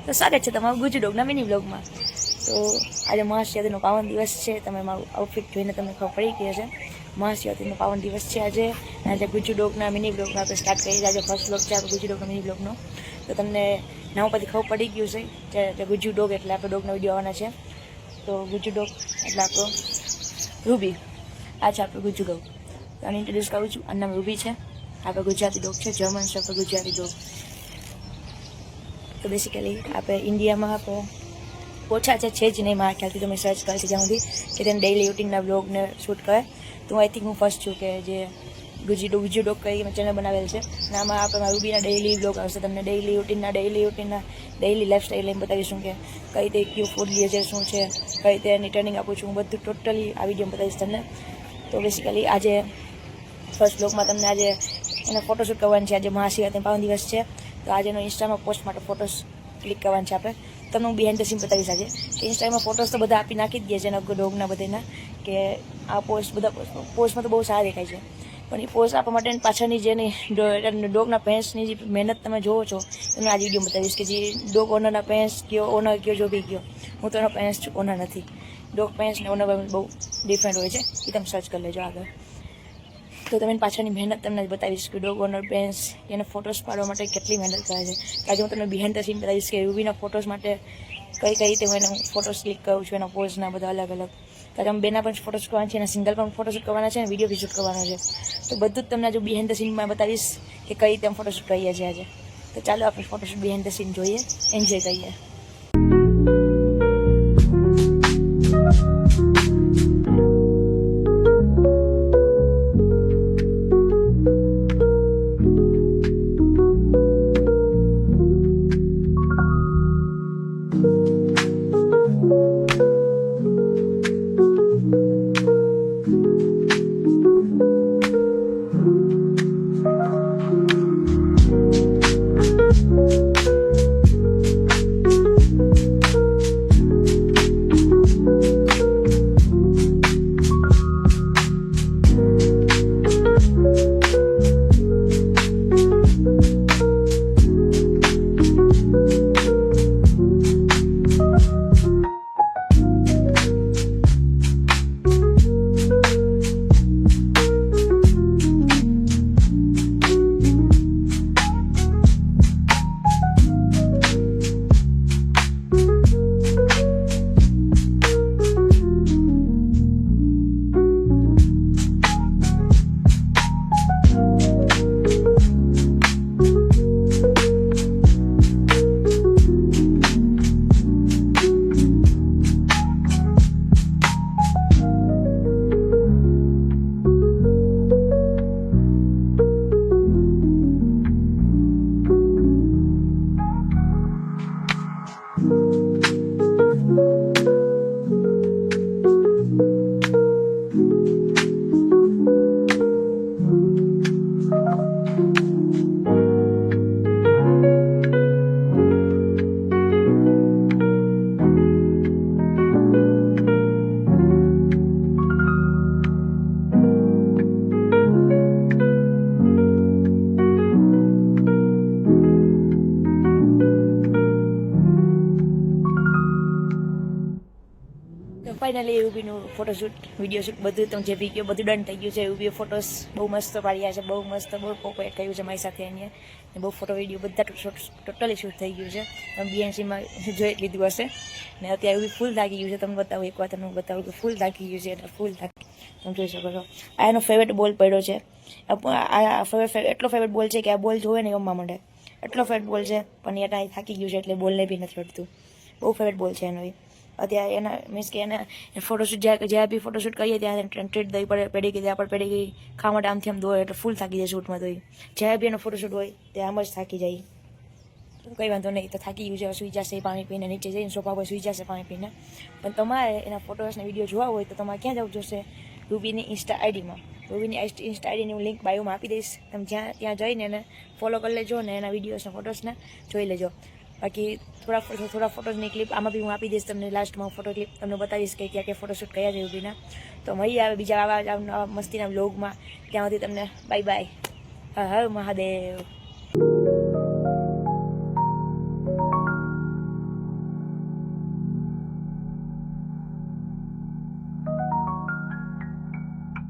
તો સ્વાગત છે તમારું ગુજુ ડોગના મિની બ્લોગમાં। તો આજે મહાશિવરાત્રિનો પાવન દિવસ છે। તમે મારું આઉટફિટ જોઈને તમને ખબર પડી ગઈ હશે। મહાશિવરાત્રિનો પાવન દિવસ છે આજે ગુજુ ડોગના મિની બ્લોગમાં આપણે સ્ટાર્ટ કરીએ। આજે ફર્સ્ટ બ્લોગ છે આપણે ગુજુ ડોગના મિની બ્લોગનો। તો તમને નામ પરથી ખબર પડી ગયું છે કે ગુજુ ડોગ એટલે આપણે ડોગના વિડીયો આવવાના છે। તો ગુજુ ડોગ એટલે આપણો રૂબી, આ છે આપણો ગુજુ ડોગ। તો આને ઇન્ટ્રોડ્યુસ કરું છું। આનું નામ રૂબી છે। આપણે ગુજરાતી ડોગ છે, જર્મન શેફર્ડ ગુજરાતી ડોગ। તો બેસિકલી આપણે ઇન્ડિયામાં આપણે ઓછા છે જ નહીં મારા ખ્યાલથી, તમે સર્ચ કરે છે જ્યાં સુધી કે તેને ડેઇલી રૂટીનના બ્લોગને શૂટ કરે। તો આઈ થિંક હું ફર્સ્ટ છું કે જે ગુજુ ડોગ કરી ચેનલ બનાવેલ છે। અને આમાં આપણે રૂબીના ડેઇલી બ્લોગ આવશે। તમને ડેઇલી રૂટીનના ડેઇલી લાઈફસ્ટાઈલ એમ બતાવીશું કે કઈ રીતે કયું ફૂડ લે છે, શું છે, કઈ રીતે એની ટ્રેનિંગ આપું છું, હું બધું ટોટલી આ વિડીયોમાં બતાવીશ તમને। તો બેસિકલી આજે ફર્સ્ટ બ્લોગમાં તમને આજે એને ફોટોશૂટ કરવાનું છે। આજે મહાશિવરાત્રિનો પાવન દિવસ છે, તો આજે એનો ઇન્સ્ટામાં પોસ્ટ માટે ફોટોસ ક્લિક કરવાનું છે આપણે। તમને હું બિહાઇન્ડ ધ સીન બતાવીશ આજે કે ઇન્સ્ટાગ્રામમાં ફોટોસ તો બધા આપી નાખી જ ગયા છે એના ડોગના બધાના, કે આ બધા પોસ્ટમાં તો બહુ સારા દેખાય છે, પણ એ પોસ્ટ આપવા માટે પાછળની જેની ડોગના પેન્ટ્સની જે મહેનત તમે જોવો છો તમને આ વિડીયો બતાવીશ કે જે ડોગ ઓનરના પેન્ટ્સ કયો, ઓનર કયો, જો બી કયો, હું તો એનો પેન્ટ્સ છું, ઓનર નથી। ડોગ પેન્ટ્સ ને ઓનર બહુ ડિફરન્ટ હોય છે, એ તમે સર્ચ કરી લેજો આગળ। તો તમે પાછળની મહેનત તમને બતાવીશ કે ડોગ ઓનર પેન્ટ્સ એને ફોટોસ પાડવા માટે કેટલી મહેનત કરે છે। આજે હું તમને બિહાઇન્ડ ધ સીન બતાવીશ કે રૂબીના ફોટોસ માટે કઈ રીતે હું એને ફોટોસ ક્લિક કરું છું, એના પોઝના બધા અલગ અલગ। કારણ અમે બેના પણ ફોટોશૂટ કરવાના છે, એના સિંગલ પણ ફોટોશૂટ કરવાના છે, અને વિડીયો બી શૂટ કરવાનો છે। તો બધું જ તમને આજે બિહાઇન્ડ ધ સીનમાં બતાવીશ કે કઈ રીતે અમે ફોટોશૂટ કરીએ છીએ આજે। તો ચાલો આપણે ફોટોશૂટ બિહાઇન્ડ ધ સીન જોઈએ, એન્જોય કરીએ। ફાઇનલી રૂબીનું ફોટોશૂટ, વિડીયો શૂટ બધું તમે જે વિડીયો બધું ડન થઈ ગયું છે। રૂબીએ ફોટોસ બહુ મસ્ત પાડ્યા છે, બહુ મસ્ત, બહુ કોપરેટ કર્યું છે મારી સાથે અહીંયા। બહુ ફોટો વિડીયો બધા ટોટલી શૂટ થઈ ગયું છે, તમે બીએનસીમાં જોઈ લીધું હશે। ને અત્યારે રૂબી ફૂલ થાકી ગયું છે, તમને બતાવું એકવાર, તમને બતાવું કે ફૂલ થાકી ગયું છે, એટલે ફૂલ થાકી તમે જોઈ શકો છો। આ એનો ફેવરેટ બોલ પડ્યો છે, એટલો ફેવરેટ બોલ છે કે આ બોલ જોવે ને રમવા માંડે, એટલો ફેવરેટ બોલ છે, પણ એ થાકી ગયું છે એટલે બોલને બી નથી રડતું। બહુ ફેવરેટ બોલ છે એનો। અત્યારે એના મીન્સ કે એને ફોટોશૂટ જ્યાં બી ફોટોશૂટ કરીએ ત્યાં ટ્રીટ દઈ પડે, પેડી ગઈ ત્યાં પર પેડી ગઈ ખાવા માટે આમથી આમ દોડે એટલે ફૂલ થાકી જાય શૂટમાં। તો જ્યારે બી એનો ફોટોશૂટ હોય ત્યાં આમ જ થાકી જાય। કંઈ વાંધો નહીં, તો થાકી ગયું છે, સુઈ જશે પાણી પીને, નીચે જઈને સોફા પર સુઈ જશે પાણી પીને। પણ તમારે એના ફોટોસને વિડીયો જોવા હોય તો તમારે ક્યાં જવું જોશે? રૂબીની ઇન્સ્ટા આઈડીમાં। રૂબીની ઇન્સ્ટા આઈડીની હું લિંક બાયોમાં આપી દઈશ, તમે ત્યાં જઈને એને ફોલો કરી લેજો ને એના વિડીયોસને ફોટોસને જોઈ લેજો। બાકી થોડા ફોટોઝની ક્લિપ આમાં બી હું આપી દઈશ તમને, લાસ્ટમાં ફોટો ક્લિપ તમને બતાવીશ કે ક્યાં ક્યાં ફોટોશૂટ કર્યા છે રૂબીના। તો મળીએ આવે બીજા આવા મસ્તીના વ્લોગમાં, ત્યાં સુધી તમને બાય બાય, હર હર મહાદેવ।